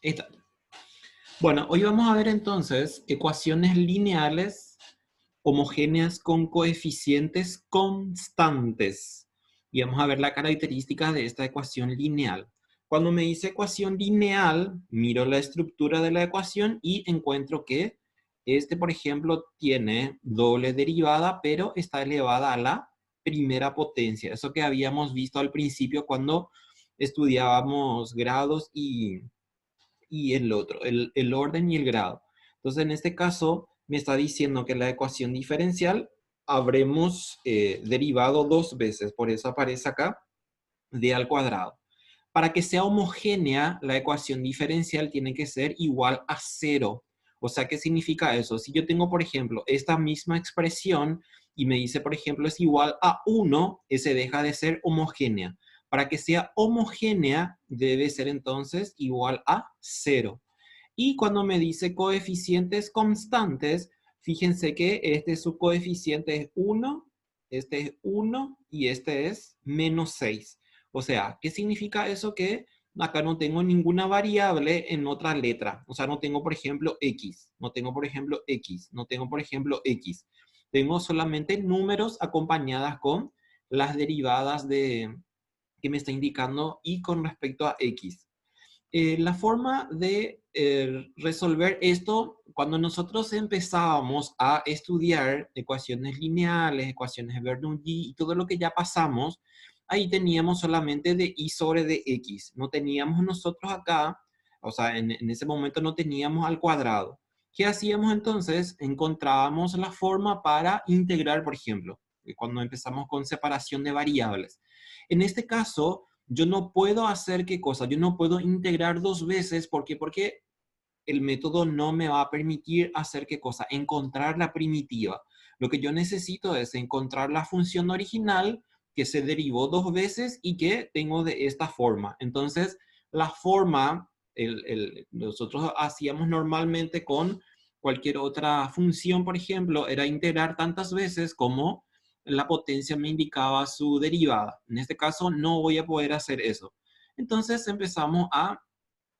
Está. Bueno, hoy vamos a ver entonces ecuaciones lineales homogéneas con coeficientes constantes. Y vamos a ver la característica de esta ecuación lineal. Cuando me dice ecuación lineal, miro la estructura de la ecuación y encuentro que este, por ejemplo, tiene doble derivada, pero está elevada a la primera potencia. Eso que habíamos visto al principio cuando estudiábamos grados y el otro, el orden y el grado. Entonces, en este caso, me está diciendo que la ecuación diferencial habremos derivado dos veces, por eso aparece acá d al cuadrado. Para que sea homogénea, la ecuación diferencial tiene que ser igual a cero. O sea, ¿qué significa eso? Si yo tengo, por ejemplo, esta misma expresión y me dice, por ejemplo, es igual a 1, ese deja de ser homogénea. Para que sea homogénea, debe ser entonces igual a cero. Y cuando me dice coeficientes constantes, fíjense que este su coeficiente es 1, este es 1 y este es menos 6. O sea, ¿qué significa eso? Que acá no tengo ninguna variable en otra letra. O sea, no tengo, por ejemplo, x, no tengo, por ejemplo, x, no tengo, por ejemplo, x. Tengo solamente números acompañadas con las derivadas que me está indicando y con respecto a x. La forma de resolver esto, cuando nosotros empezábamos a estudiar ecuaciones lineales, ecuaciones de Bernoulli y todo lo que ya pasamos, ahí teníamos solamente de y sobre dx. No teníamos nosotros acá, o sea, en ese momento no teníamos al cuadrado. ¿Qué hacíamos entonces? Encontrábamos la forma para integrar, por ejemplo, cuando empezamos con separación de variables. En este caso, yo no puedo hacer qué cosa, yo no puedo integrar dos veces, ¿por qué? Porque el método no me va a permitir hacer qué cosa, encontrar la primitiva. Lo que yo necesito es encontrar la función original que se derivó dos veces y que tengo de esta forma. Entonces, la forma, nosotros hacíamos normalmente con cualquier otra función, por ejemplo, era integrar tantas veces como la potencia me indicaba su derivada. En este caso, no voy a poder hacer eso. Entonces empezamos a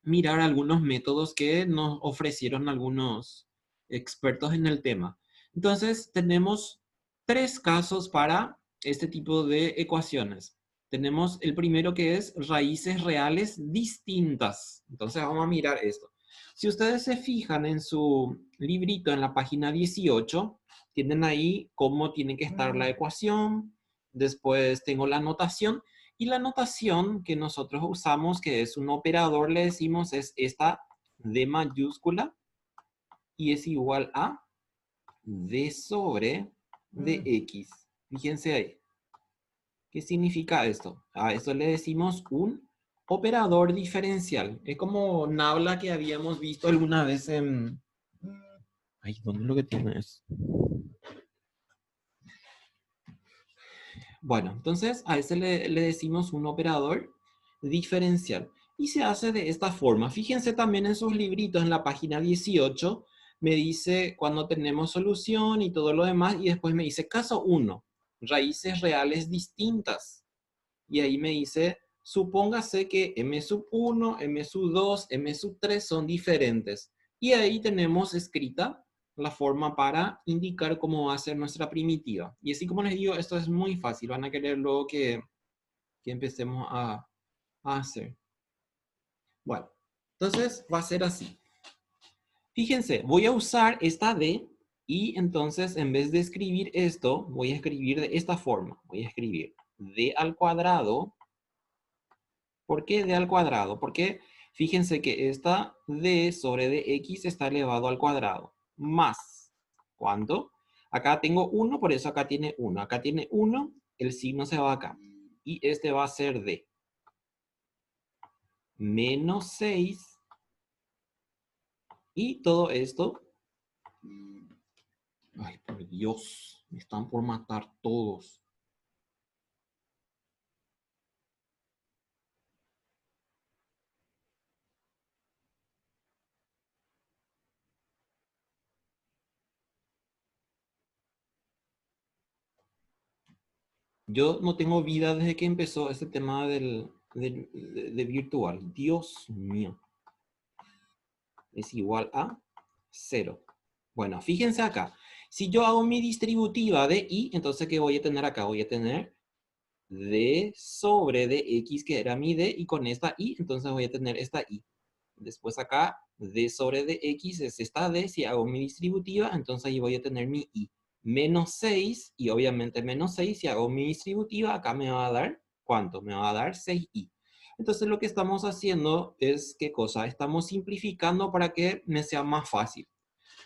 mirar algunos métodos que nos ofrecieron algunos expertos en el tema. Entonces, tenemos tres casos para este tipo de ecuaciones. Tenemos el primero que es raíces reales distintas. Entonces, vamos a mirar esto. Si ustedes se fijan en su librito en la página 18, tienen ahí cómo tiene que estar la ecuación. Después tengo la notación. Y la notación que nosotros usamos, que es un operador, le decimos, es esta D mayúscula y es igual a D sobre dx. Fíjense ahí. ¿Qué significa esto? A esto le decimos un operador diferencial. Es como Nabla que habíamos visto alguna vez en... Ay, ¿dónde es lo que tiene eso? Bueno, entonces a ese le decimos un operador diferencial. Y se hace de esta forma. Fíjense también en sus libritos, en la página 18, me dice cuando tenemos solución y todo lo demás, y después me dice caso 1, raíces reales distintas. Y ahí me dice, supóngase que m sub 1, m sub 2, m sub 3 son diferentes. Y ahí tenemos escrita la forma para indicar cómo va a ser nuestra primitiva. Y así como les digo, esto es muy fácil. Van a querer luego que empecemos a hacer. Bueno, entonces va a ser así. Fíjense, voy a usar esta D y entonces en vez de escribir esto, voy a escribir de esta forma. Voy a escribir D al cuadrado. ¿Por qué d al cuadrado? Porque fíjense que esta d sobre dx está elevado al cuadrado. Más, ¿cuánto? Acá tengo 1, por eso acá tiene 1. Acá tiene 1, el signo se va acá. Y este va a ser d. Menos 6. Y todo esto... Ay, por Dios, me están por matar todos. Yo no tengo vida desde que empezó este tema de virtual. Dios mío. es igual a 0. Bueno, fíjense acá. Si yo hago mi distributiva de y, entonces ¿qué voy a tener acá? Voy a tener d sobre dx, que era mi d, y con esta y, entonces voy a tener esta y. Después acá, d sobre dx es esta d. Si hago mi distributiva, entonces ahí voy a tener mi y. Menos 6, y obviamente menos 6, si hago mi distributiva, acá me va a dar, ¿cuánto? Me va a dar 6i. Entonces lo que estamos haciendo es, ¿qué cosa? Estamos simplificando para que me sea más fácil.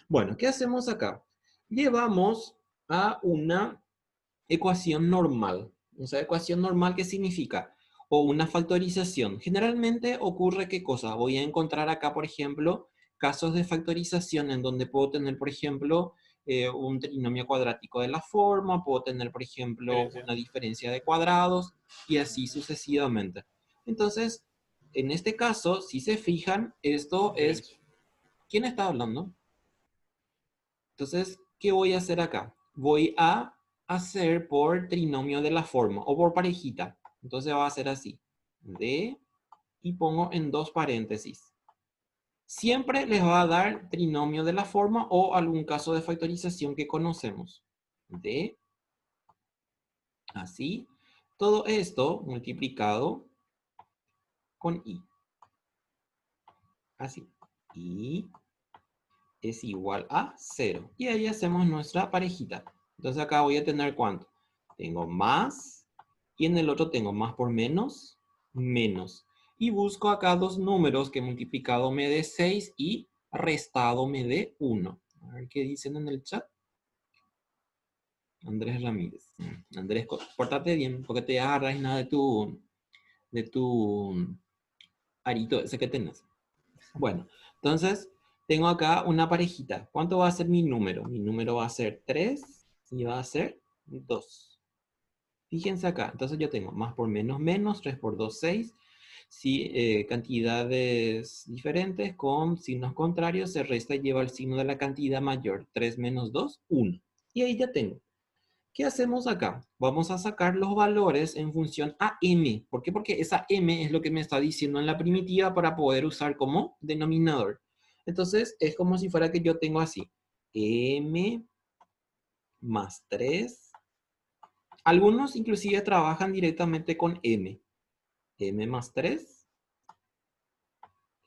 Bueno, ¿qué hacemos acá? Llevamos a una ecuación normal. O sea, ecuación normal, ¿qué significa? O una factorización. Generalmente ocurre, ¿qué cosa? Voy a encontrar acá, por ejemplo, casos de factorización en donde puedo tener, por ejemplo, un trinomio cuadrático de la forma, puedo tener, por ejemplo, una diferencia de cuadrados, y así sucesivamente. Entonces, en este caso, si se fijan, esto es... ¿Quién está hablando? Entonces, ¿qué voy a hacer acá? Voy a hacer por trinomio de la forma o por parejita. Entonces va a ser así. D, y pongo en dos paréntesis. Siempre les va a dar trinomio de la forma o algún caso de factorización que conocemos. D, así. Todo esto multiplicado con I. Así. I es igual a 0. Y ahí hacemos nuestra parejita. Entonces acá voy a tener ¿cuánto? Tengo más, y en el otro tengo más por menos, menos. Y busco acá dos números que multiplicado me dé 6 y restado me dé 1. A ver qué dicen en el chat. Andrés Ramírez. Andrés, pórtate bien, porque te agarras nada de tu arito ese que tenés. Bueno, entonces tengo acá una parejita. ¿Cuánto va a ser mi número? Mi número va a ser 3 y va a ser 2. Fíjense acá. Entonces yo tengo más por menos, menos. 3 por 2, 6. Si cantidades diferentes con signos contrarios, se resta y lleva el signo de la cantidad mayor. 3 menos 2, 1. Y ahí ya tengo. ¿Qué hacemos acá? Vamos a sacar los valores en función a m. ¿Por qué? Porque esa m es lo que me está diciendo en la primitiva para poder usar como denominador. Entonces, es como si fuera que yo tengo así. M más 3. Algunos inclusive trabajan directamente con m. M más 3.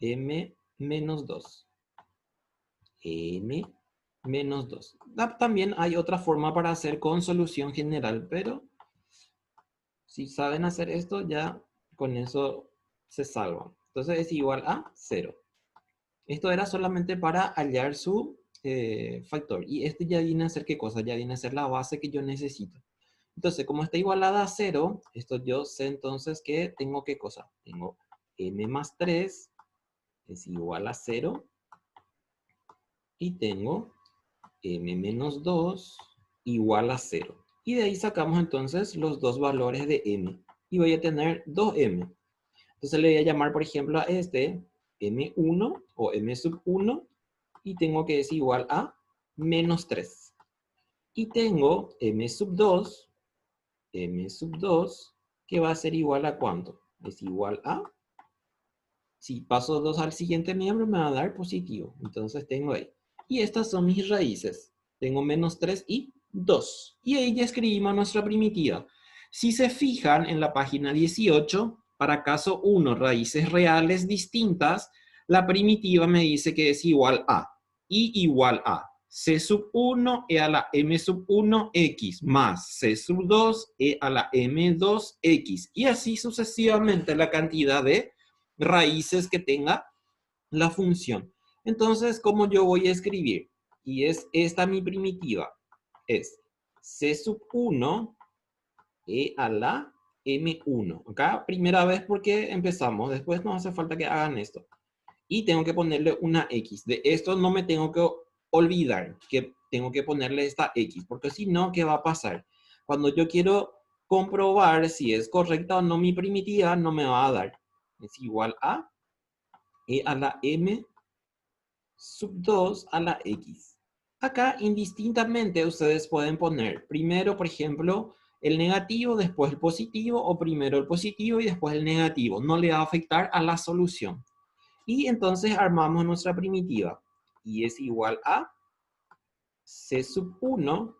M menos 2. M menos 2. También hay otra forma para hacer con solución general, pero si saben hacer esto, ya con eso se salvan. Entonces es igual a 0. Esto era solamente para hallar su factor. Y este ya viene a ser ¿qué cosa? Ya viene a ser la base que yo necesito. Entonces, como está igualada a 0, esto yo sé entonces que tengo ¿qué cosa? Tengo m más 3 es igual a 0. Y tengo m menos 2 igual a 0. Y de ahí sacamos entonces los dos valores de m. Y voy a tener 2m. Entonces le voy a llamar, por ejemplo, a este m1 o m sub 1. Y tengo que es igual a menos 3. Y tengo m sub 2, que va a ser igual a ¿cuánto? Es igual a, si paso 2 al siguiente miembro, me va a dar positivo. Entonces tengo ahí. Y estas son mis raíces. Tengo menos 3 y 2. Y ahí ya escribimos nuestra primitiva. Si se fijan en la página 18, para caso 1, raíces reales distintas, la primitiva me dice que es igual a i igual a c sub 1 e a la m sub 1 x más c sub 2 e a la m 2 x. Y así sucesivamente la cantidad de raíces que tenga la función. Entonces, ¿cómo yo voy a escribir? Y es esta mi primitiva. Es c sub 1 e a la m1. Acá, primera vez porque empezamos. Después no hace falta que hagan esto. Y tengo que ponerle una x. De esto no me tengo que olvidar, que tengo que ponerle esta x. Porque si no, ¿qué va a pasar? Cuando yo quiero comprobar si es correcta o no mi primitiva, no me va a dar. Es igual a e a la m sub 2 a la x. Acá, indistintamente, ustedes pueden poner primero, por ejemplo, el negativo, después el positivo, o primero el positivo y después el negativo. No le va a afectar a la solución. Y entonces armamos nuestra primitiva. Y es igual a C sub 1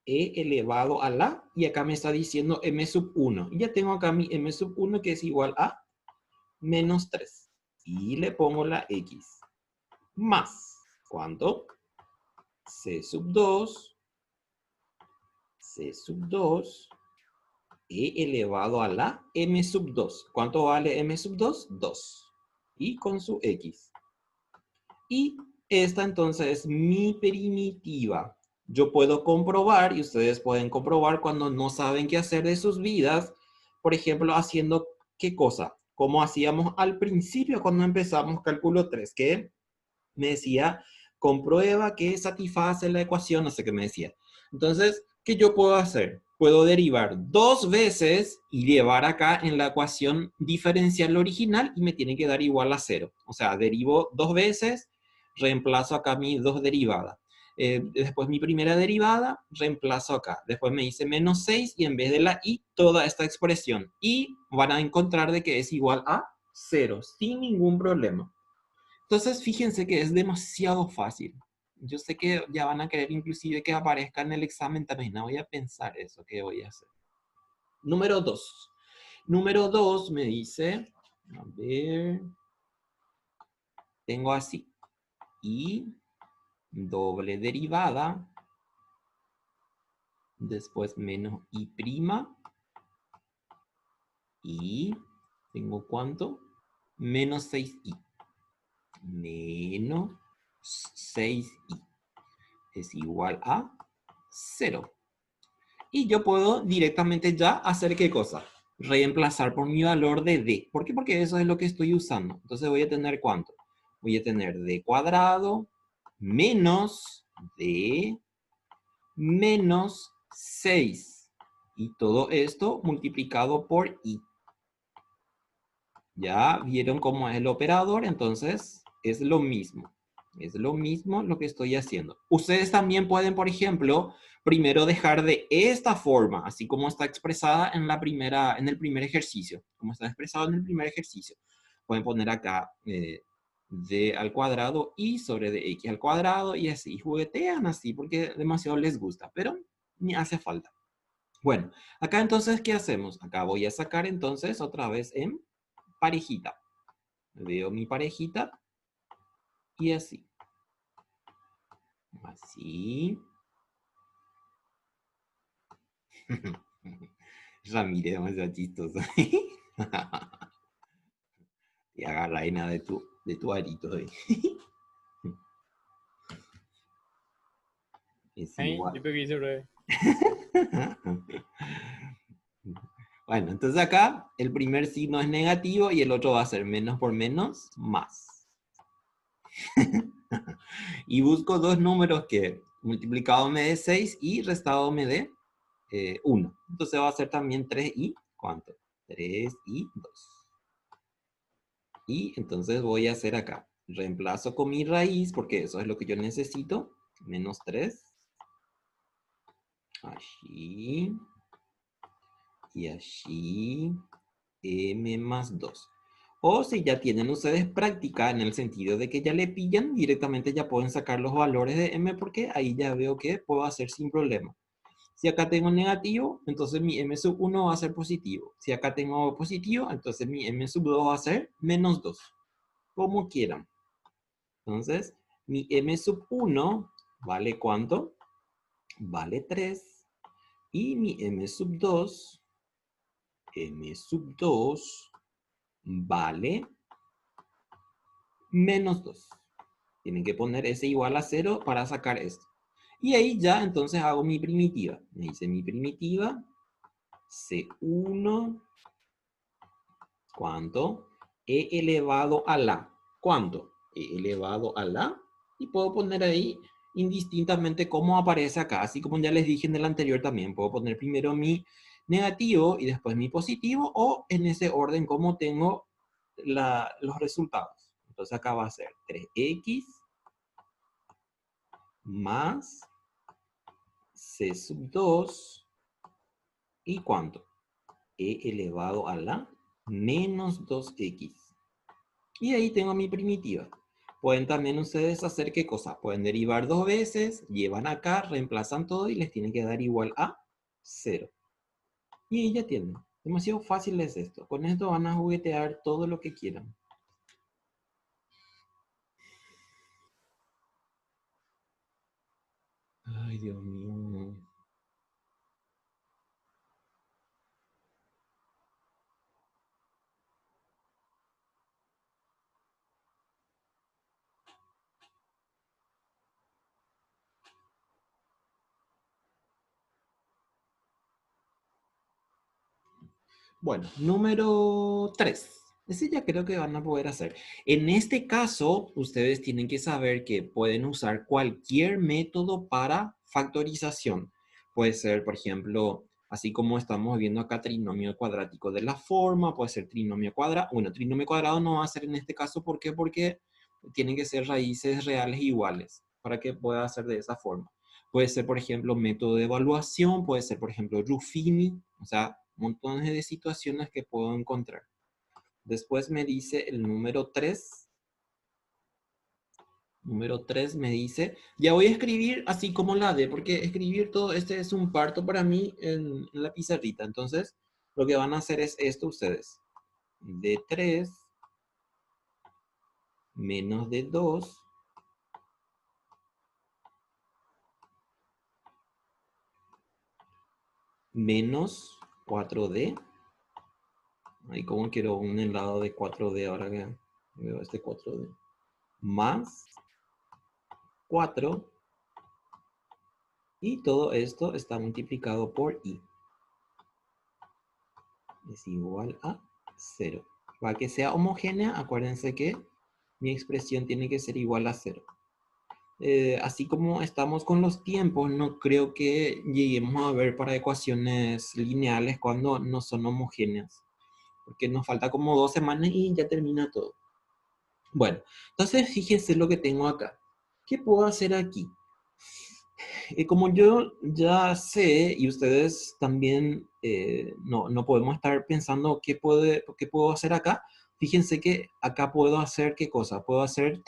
E elevado a la, y acá me está diciendo M sub 1. Y ya tengo acá mi M sub 1 que es igual a menos 3. Y le pongo la X. Más, ¿cuánto? C sub 2, C sub 2, E elevado a la M sub 2. ¿Cuánto vale M sub 2? 2. Y con su X. Y esta entonces es mi primitiva. Yo puedo comprobar, y ustedes pueden comprobar cuando no saben qué hacer de sus vidas, por ejemplo, haciendo qué cosa, como hacíamos al principio cuando empezamos cálculo 3, que me decía, comprueba que satisface la ecuación, no sé qué me decía. Entonces, ¿qué yo puedo hacer? Puedo derivar 2 veces y llevar acá en la ecuación diferencial original y me tiene que dar igual a 0. O sea, derivo 2 veces, reemplazo acá mi 2 derivada. Después mi primera derivada, reemplazo acá. Después me dice menos 6 y en vez de la i, toda esta expresión. Y van a encontrar de que es igual a 0, sin ningún problema. Entonces, fíjense que es demasiado fácil. Yo sé que ya van a querer inclusive que aparezca en el examen también. No voy a pensar eso, ¿qué voy a hacer? Número 2. Número 2 me dice, a ver, tengo así, y doble derivada, después menos i prima, y tengo ¿cuánto? Menos 6i. Menos 6i es igual a 0. Y yo puedo directamente ya hacer ¿qué cosa? Reemplazar por mi valor de d. ¿Por qué? Porque eso es lo que estoy usando. Entonces voy a tener ¿cuánto? Voy a tener d cuadrado menos d menos 6. Y todo esto multiplicado por i. Ya vieron cómo es el operador, entonces es lo mismo. Es lo mismo lo que estoy haciendo. Ustedes también pueden, por ejemplo, primero dejar de esta forma, así como está expresada en en el primer ejercicio. Como está expresado en el primer ejercicio. Pueden poner acá d al cuadrado y sobre dx al cuadrado y así. Juguetean así porque demasiado les gusta, pero ni hace falta. Bueno, acá entonces, ¿qué hacemos? Acá voy a sacar entonces otra vez en parejita. Veo mi parejita y así. Así. Ramírez, demasiado chistoso. Y agarra arena de tu arito. Es Ahí, igual. yo creo que hice breve. Bueno, entonces acá el primer signo es negativo y el otro va a ser menos por menos, más. Y busco dos números que multiplicado me dé 6 y restado me dé 1. Entonces va a ser también 3 y, ¿cuánto? 3 y 2. Y entonces voy a hacer acá. Reemplazo con mi raíz, porque eso es lo que yo necesito. Menos 3. Allí. Y allí. M más 2. O si ya tienen ustedes práctica en el sentido de que ya le pillan, directamente ya pueden sacar los valores de M porque ahí ya veo que puedo hacer sin problema. Si acá tengo negativo, entonces mi M sub 1 va a ser positivo. Si acá tengo positivo, entonces mi M sub 2 va a ser menos 2. Como quieran. Entonces, mi M sub 1 vale ¿cuánto? Vale 3. Y mi M sub 2 vale menos 2. Tienen que poner S igual a 0 para sacar esto. Y ahí ya entonces hago mi primitiva. Me dice mi primitiva, C1, ¿cuánto? E elevado a la. ¿Cuánto? E elevado a la. Y puedo poner ahí indistintamente cómo aparece acá. Así como ya les dije en el anterior también. Puedo poner primero mi negativo y después mi positivo. O en ese orden como tengo los resultados. Entonces acá va a ser 3x más C sub 2. ¿Y cuánto? E elevado a la menos 2x. Y ahí tengo mi primitiva. Pueden también ustedes hacer qué cosa. Pueden derivar dos veces, llevan acá, reemplazan todo y les tiene que dar igual a 0. Y ahí ya tienen. Demasiado fácil es esto. Con esto van a juguetear todo lo que quieran. Ay, Dios mío. Bueno, número 3. Ese ya creo que van a poder hacer. En este caso, ustedes tienen que saber que pueden usar cualquier método para factorización. Puede ser, por ejemplo, así como estamos viendo acá, trinomio cuadrático de la forma, puede ser trinomio cuadrado. Bueno, trinomio cuadrado no va a ser en este caso, ¿por qué? Porque tienen que ser raíces reales iguales para que pueda hacer de esa forma. Puede ser, por ejemplo, método de evaluación, puede ser, por ejemplo, Ruffini, o sea, montones de situaciones que puedo encontrar. Después me dice el número 3. Número 3 me dice, ya voy a escribir así como la D, porque escribir todo este es un parto para mí en la pizarrita. Entonces, lo que van a hacer es esto ustedes. D3 menos D2 menos 4D. Ahí como quiero un helado de 4D ahora que veo este 4D. Más 4 y todo esto está multiplicado por i. Es igual a 0. Para que sea homogénea, acuérdense que mi expresión tiene que ser igual a 0. Así como estamos con los tiempos, no creo que lleguemos a ver para ecuaciones lineales cuando no son homogéneas. Porque nos falta como 2 semanas y ya termina todo. Bueno, entonces fíjense lo que tengo acá. ¿Qué puedo hacer aquí? Como yo ya sé, y ustedes también no podemos estar pensando qué puedo hacer acá, fíjense que acá puedo hacer qué cosa, puedo hacer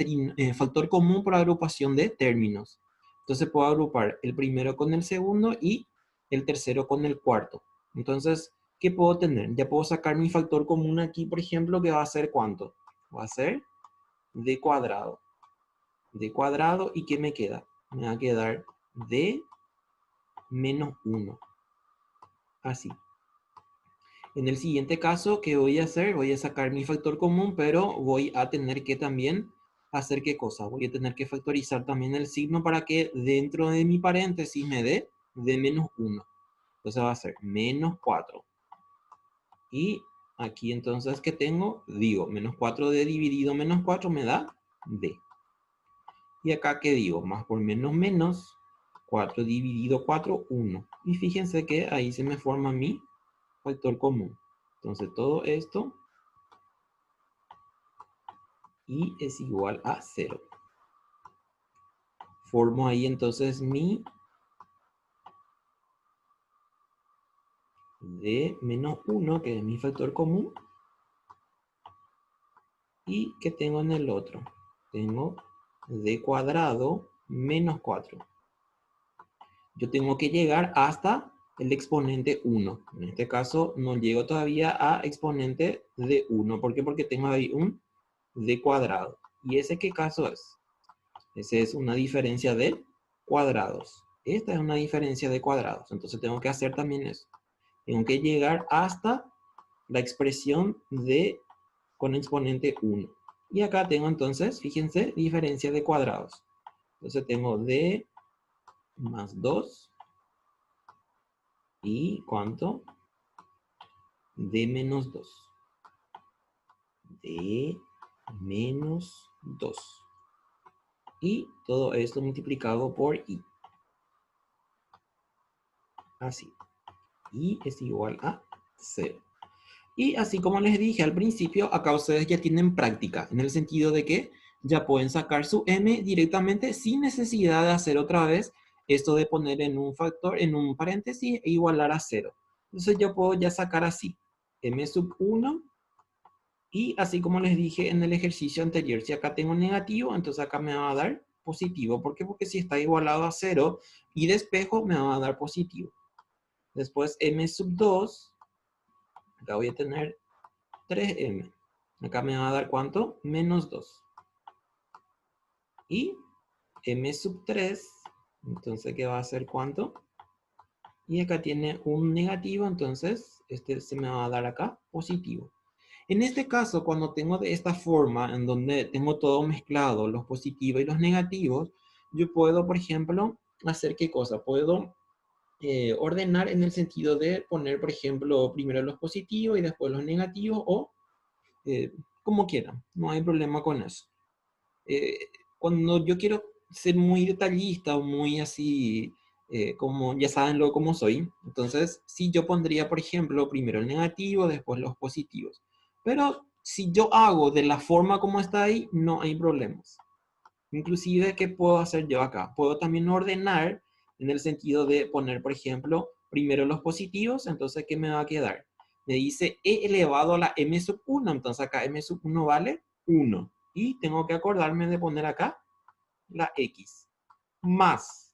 factor común por agrupación de términos. Entonces puedo agrupar el primero con el segundo y el tercero con el cuarto. Entonces, ¿qué puedo tener? Ya puedo sacar mi factor común aquí, por ejemplo, que va a ser ¿cuánto? Va a ser d cuadrado. D cuadrado, ¿y qué me queda? Me va a quedar d menos 1. Así. En el siguiente caso, ¿qué voy a hacer? Voy a sacar mi factor común, pero voy a tener que también hacer ¿qué cosa? Voy a tener que factorizar también el signo para que dentro de mi paréntesis me dé de menos 1. Entonces va a ser menos 4. Y aquí entonces, ¿qué tengo? Digo, menos 4d dividido menos 4 me da d. Y acá, ¿qué digo? Más por menos menos, 4 dividido 4, 1. Y fíjense que ahí se me forma mi factor común. Entonces todo esto y es igual a 0. Formo ahí entonces mi d menos 1, que es mi factor común. ¿Y qué tengo en el otro? Tengo d cuadrado menos 4. Yo tengo que llegar hasta el exponente 1. En este caso no llego todavía a exponente de 1. ¿Por qué? Porque tengo ahí un d cuadrado. ¿Y ese qué caso es? Ese es una diferencia de cuadrados. Esta es una diferencia de cuadrados. Entonces tengo que hacer también eso. Tengo que llegar hasta la expresión de con exponente 1. Y acá tengo entonces, fíjense, diferencia de cuadrados. Entonces tengo d más 2 y ¿cuánto? D menos 2. D menos 2. Y todo esto multiplicado por i. Así. Y es igual a 0. Y así como les dije al principio, acá ustedes ya tienen práctica, en el sentido de que ya pueden sacar su m directamente sin necesidad de hacer otra vez esto de poner en un factor, en un paréntesis e igualar a 0. Entonces yo puedo ya sacar así, m sub 1 Y así como les dije en el ejercicio anterior, si acá tengo negativo, entonces acá me va a dar positivo. ¿Por qué? Porque si está igualado a 0 y despejo, me va a dar positivo. Después m sub 2, acá voy a tener 3m. Acá me va a dar ¿cuánto? Menos 2. Y m sub 3, entonces ¿qué va a ser cuánto? Y acá tiene un negativo, entonces este se me va a dar acá positivo. En este caso, cuando tengo de esta forma, en donde tengo todo mezclado, los positivos y los negativos, yo puedo, por ejemplo, hacer ¿qué cosa? Puedo ordenar en el sentido de poner, por ejemplo, primero los positivos y después los negativos, o como quieran, no hay problema con eso. Eh, Cuando yo quiero ser muy detallista o muy así, como ya saben lo como soy, entonces sí yo pondría, por ejemplo, primero el negativo, después los positivos. Pero si yo hago de la forma como está ahí, no hay problemas. Inclusive, ¿qué puedo hacer yo acá? Puedo también ordenar en el sentido de poner, por ejemplo, primero los positivos, entonces, ¿qué me va a quedar? Me dice e elevado a la m sub 1, entonces acá m sub 1 vale 1. Y tengo que acordarme de poner acá la x. Más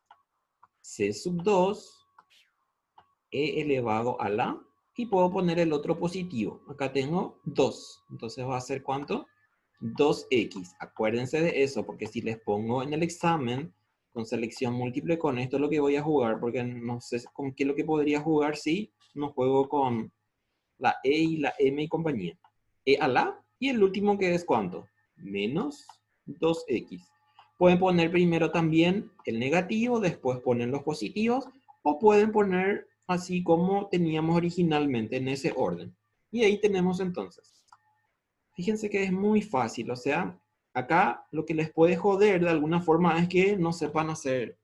c sub 2, e elevado a la, y puedo poner el otro positivo. Acá tengo 2, entonces va a ser ¿cuánto? 2x. Acuérdense de eso, porque si les pongo en el examen con selección múltiple, con esto es lo que voy a jugar, porque no sé con qué es lo que podría jugar si no juego con la e y la m y compañía. E a la, y el último que es ¿cuánto? Menos 2x. Pueden poner primero también el negativo, después ponen los positivos, o pueden poner así como teníamos originalmente en ese orden. Y ahí tenemos entonces. Fíjense que es muy fácil, o sea, acá lo que les puede joder de alguna forma es que no sepan hacer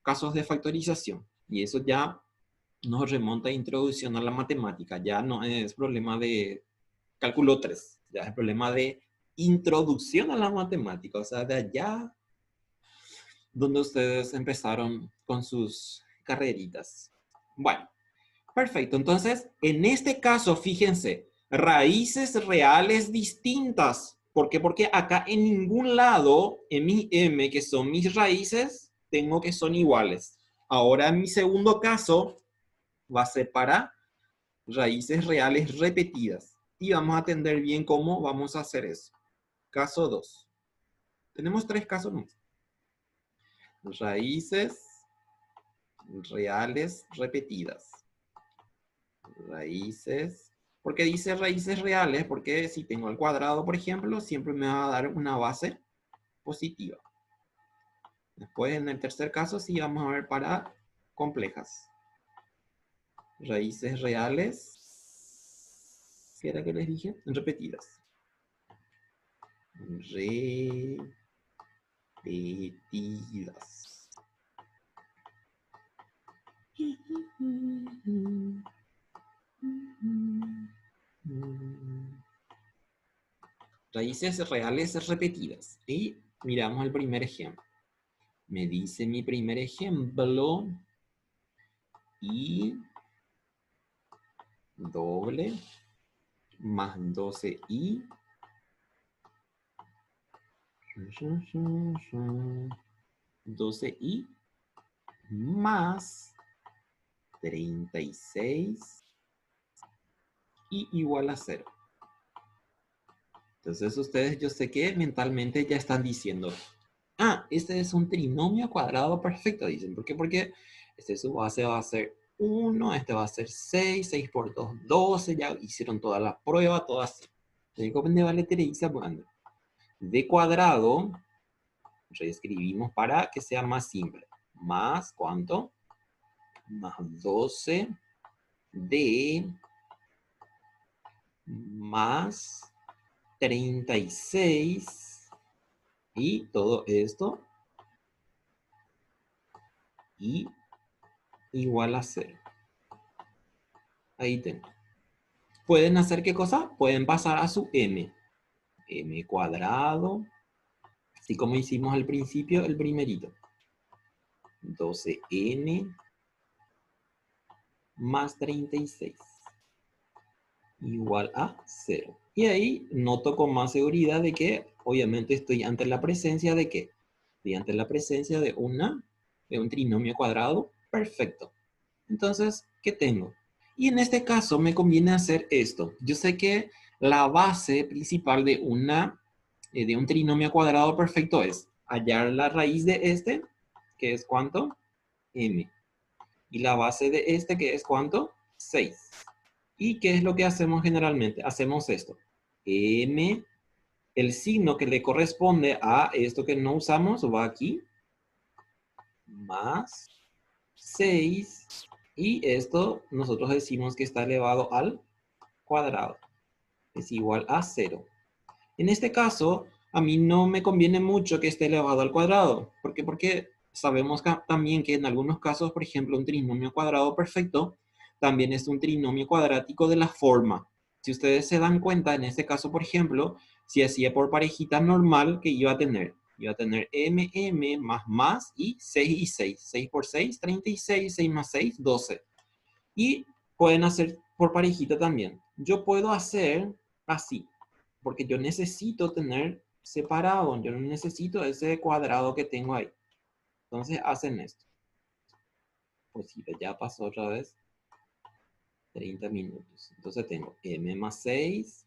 casos de factorización. Y eso ya nos remonta a introducción a la matemática, ya no es problema de cálculo 3, ya es problema de introducción a la matemática, o sea, de allá donde ustedes empezaron con sus carreritas. Bueno, perfecto. Entonces, en este caso, fíjense, raíces reales distintas. ¿Por qué? Porque acá en ningún lado, en mi m, que son mis raíces, tengo que son iguales. Ahora, en mi segundo caso, va a ser para raíces reales repetidas. Y vamos a entender bien cómo vamos a hacer eso. Caso 2. Tenemos 3 casos más. Raíces reales repetidas. Raíces. ¿Por qué dice raíces reales? Porque si tengo el cuadrado, por ejemplo, siempre me va a dar una base positiva. Después, en el tercer caso, sí vamos a ver para complejas. Raíces reales. ¿Qué era que les dije? Repetidas. Repetidas. Raíces reales repetidas. Y miramos el primer ejemplo. Me dice mi primer ejemplo y doble más 12i 12i más 36 y igual a 0. Entonces ustedes, yo sé que mentalmente ya están diciendo, ah, este es un trinomio cuadrado perfecto, dicen. ¿Por qué? Porque su base va a ser 1, este va a ser 6, 6 por 2, 12, ya hicieron toda la prueba, todas. ¿Dónde vale Teresa? Bueno, de cuadrado, reescribimos para que sea más simple. Más, ¿cuánto? Más 12 de más 36 y todo esto y igual a 0. Ahí tengo. ¿Pueden hacer qué cosa? Pueden pasar a su m. M cuadrado, así como hicimos al principio, el primerito. 12n más 36 igual a 0. Y ahí noto con más seguridad de que obviamente estoy ante la presencia de ¿qué? Estoy ante la presencia de un trinomio cuadrado perfecto. Entonces, ¿qué tengo? Y en este caso me conviene hacer esto. Yo sé que la base principal de un trinomio cuadrado perfecto es hallar la raíz de este, que es ¿cuánto? M. Y la base de este, que es ¿cuánto? 6. ¿Y qué es lo que hacemos generalmente? Hacemos esto. M, el signo que le corresponde a esto que no usamos va aquí, más 6. Y esto nosotros decimos que está elevado al cuadrado. Es igual a 0. En este caso, a mí no me conviene mucho que esté elevado al cuadrado. ¿Por qué? Porque sabemos también que en algunos casos, por ejemplo, un trinomio cuadrado perfecto también es un trinomio cuadrático de la forma. Si ustedes se dan cuenta, en este caso, por ejemplo, si hacía por parejita normal, que iba a tener m más y 6 y 6. 6 por 6, 36, 6 más 6, 12. Y pueden hacer por parejita también. Yo puedo hacer así, porque yo necesito tener separado, yo no necesito ese cuadrado que tengo ahí. Entonces hacen esto. Pues sí, ya pasó otra vez 30 minutos. Entonces tengo m más 6,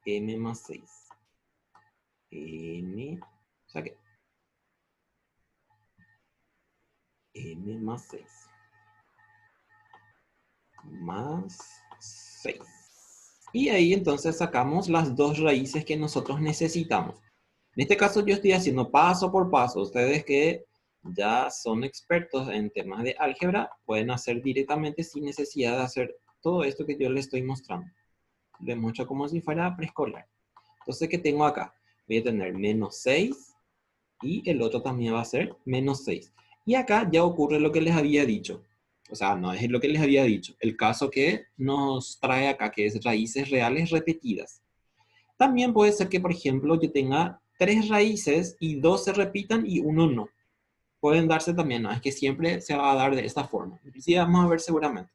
m más 6, m, o sea que m más 6, más 6. Y ahí entonces sacamos las dos raíces que nosotros necesitamos. En este caso yo estoy haciendo paso por paso. Ustedes que ya son expertos en temas de álgebra pueden hacer directamente sin necesidad de hacer todo esto que yo les estoy mostrando. Les muestro como si fuera preescolar. Entonces, ¿qué tengo acá? Voy a tener menos 6 y el otro también va a ser menos 6. Y acá ya ocurre lo que les había dicho. O sea, no es lo que les había dicho. El caso que nos trae acá, que es raíces reales repetidas. También puede ser que, por ejemplo, yo tenga 3 raíces y 2 se repitan y uno no. Pueden darse también, no es que siempre se va a dar de esta forma. Sí, vamos a ver seguramente.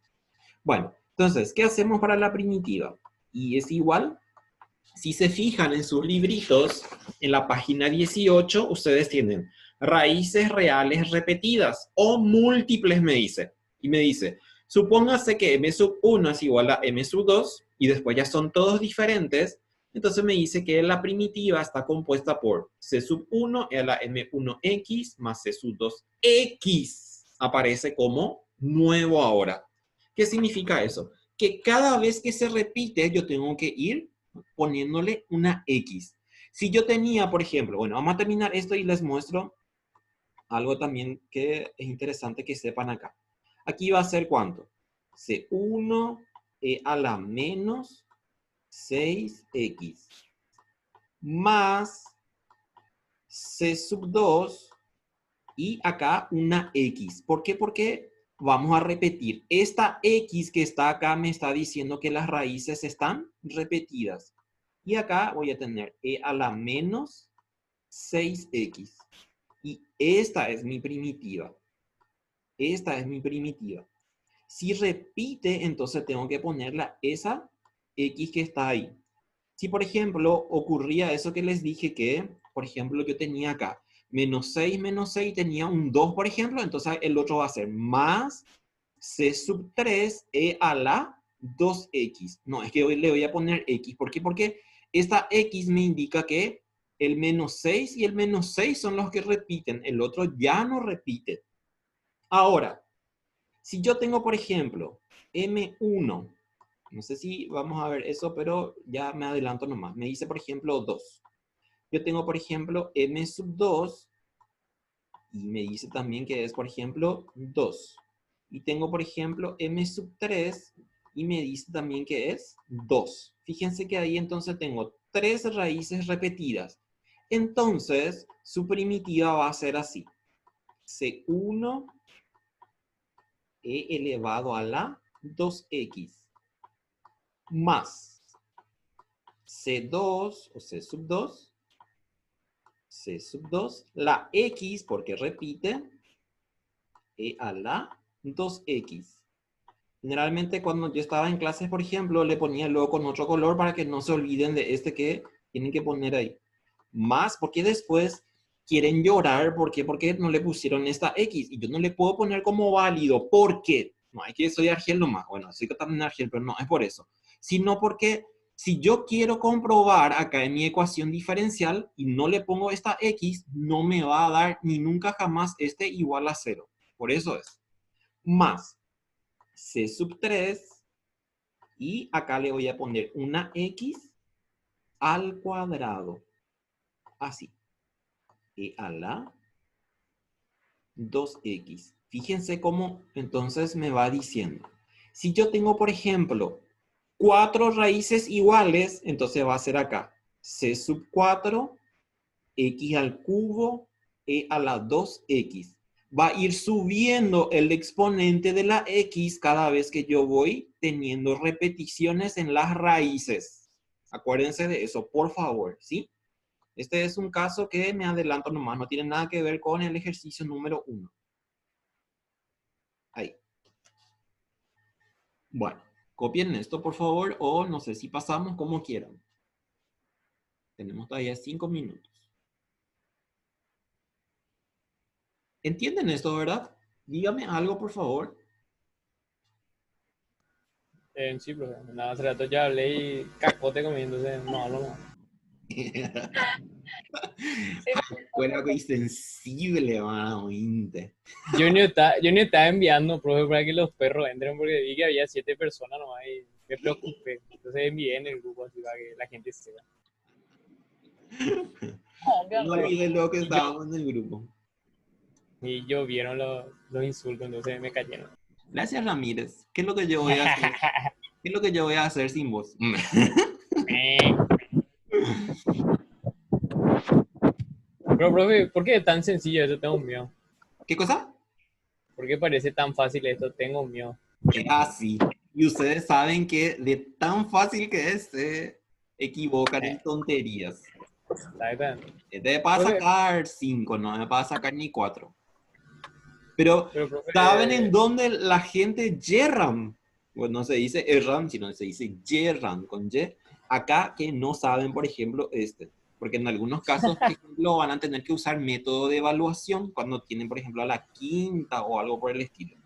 Bueno, entonces, ¿qué hacemos para la primitiva? Y es igual, si se fijan en sus libritos, en la página 18, ustedes tienen raíces reales repetidas o múltiples, me dice. Y me dice, supóngase que m sub 1 es igual a m sub 2 y después ya son todos diferentes. Entonces me dice que la primitiva está compuesta por c sub 1 a la m1x más c sub 2x. Aparece como nuevo ahora. ¿Qué significa eso? Que cada vez que se repite yo tengo que ir poniéndole una X. Si yo tenía, por ejemplo, bueno, vamos a terminar esto y les muestro algo también que es interesante que sepan acá. Aquí va a ser ¿cuánto? C1 a la menos 6X más C sub 2 y acá una X. ¿Por qué? Porque vamos a repetir. Esta X que está acá me está diciendo que las raíces están repetidas. Y acá voy a tener e a la menos 6x. Y esta es mi primitiva. Esta es mi primitiva. Si repite, entonces tengo que ponerla esa x que está ahí. Si, por ejemplo, ocurría eso que les dije que, por ejemplo, yo tenía acá menos 6, tenía un 2, por ejemplo, entonces el otro va a ser más c sub 3 e a la 2x. No, es que hoy le voy a poner x. ¿Por qué? Porque esta x me indica que el menos 6 y el menos 6 son los que repiten. El otro ya no repite. Ahora, si yo tengo, por ejemplo, m1, no sé si vamos a ver eso, pero ya me adelanto nomás. Me dice, por ejemplo, 2. Yo tengo, por ejemplo, m sub 2 y me dice también que es, por ejemplo, 2. Y tengo, por ejemplo, m sub 3 y me dice también que es 2. Fíjense que ahí entonces tengo 3 raíces repetidas. Entonces, su primitiva va a ser así. C1 e elevado a la 2x más C2 o C sub 2, C sub 2, la x porque repite, e a la 2x. Generalmente cuando yo estaba en clases, por ejemplo, le ponía luego con otro color para que no se olviden de este que tienen que poner ahí. Más porque después quieren llorar, ¿por qué? Porque no le pusieron esta X y yo no le puedo poner como válido. ¿Por qué? No es que soy Argel nomás. Bueno, soy también Argel, pero no es por eso. Sino porque si yo quiero comprobar acá en mi ecuación diferencial y no le pongo esta X, no me va a dar ni nunca jamás este igual a 0. Por eso es. Más C sub 3 y acá le voy a poner una X al cuadrado. Así. E a la 2X. Fíjense cómo entonces me va diciendo. Si yo tengo, por ejemplo, 4 raíces iguales, entonces va a ser acá. C sub 4, X al cubo, E a la 2X. Va a ir subiendo el exponente de la X cada vez que yo voy teniendo repeticiones en las raíces. Acuérdense de eso, por favor, ¿sí? Este es un caso que me adelanto nomás, no tiene nada que ver con el ejercicio número 1. Ahí. Bueno, copien esto por favor o no sé si pasamos como quieran. Tenemos todavía 5 minutos. ¿Entienden esto, verdad? Dígame algo por favor. Sí, profe. Nada, hace rato ya hablé y cacote comiéndose. No hablo más. Escuela que insensible, mano, inte. Yo ni estaba enviando, profe, para que los perros entren porque vi que había 7 personas nomás y me preocupé. Entonces envié en el grupo así para que la gente sepa. No olvides lo que Y yo, estábamos en el grupo. y yo vieron los insultos, entonces me cayeron. Gracias, Ramírez. ¿Qué es lo que yo voy a hacer? ¿Qué es lo que yo voy a hacer sin vos? Pero, profe, ¿por qué es tan sencillo eso? Tengo miedo. ¿Qué cosa? ¿Por qué parece tan fácil esto? Tengo miedo. Es así. Y ustedes saben que de tan fácil que es, se equivocan en Eh, tonterías. ¿Sabes? Te va a Profe, sacar 5, no me va a sacar ni 4. Pero, pero, profe, ¿saben en dónde la gente yerran? Bueno, no se dice erran, sino se dice yerran con Y. Acá que no saben, por ejemplo, este. Porque en algunos casos, por ejemplo, van a tener que usar método de evaluación cuando tienen, por ejemplo, a la quinta o algo por el estilo.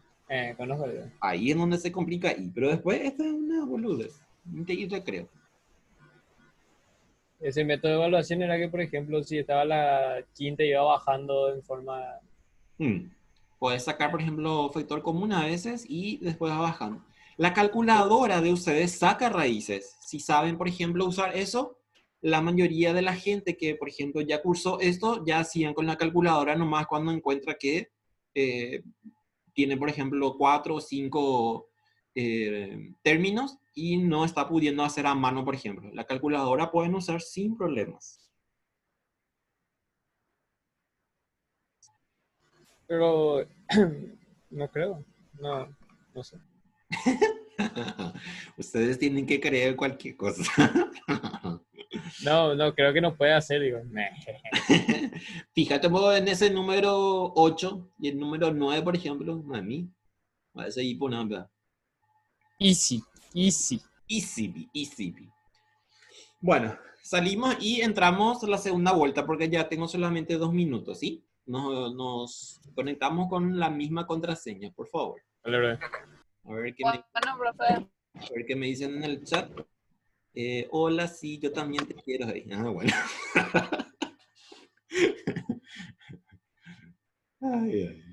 conozco yo. Ahí es donde se complica. Pero después, esta es una boludez. Y te creo. Ese método de evaluación era que, por ejemplo, si estaba la quinta iba bajando en forma... Puedes sacar, por ejemplo, factor común a veces y después va bajando. La calculadora de ustedes saca raíces. Si saben, por ejemplo, usar eso, la mayoría de la gente que, por ejemplo, ya cursó esto, ya hacían con la calculadora nomás cuando encuentra que eh, tiene, por ejemplo, 4 o 5 términos y no está pudiendo hacer a mano, por ejemplo. La calculadora pueden usar sin problemas. Pero no creo, no, no sé. Ustedes tienen que creer cualquier cosa. No, no, creo que no puede hacer, digo. Meh. Fíjate vos en ese número 8 y el número 9 por ejemplo, a mí, a ese hipo nada. Easy, easy. Easy, easy. Bueno, salimos y entramos a la segunda vuelta porque ya tengo solamente 2 minutos, ¿sí? Nos conectamos con la misma contraseña, por favor. Vale, vale. A ver qué Bueno, profe. a ver qué me dicen en el chat. Hola, sí, yo también te quiero. Ah, bueno. Ay, ay.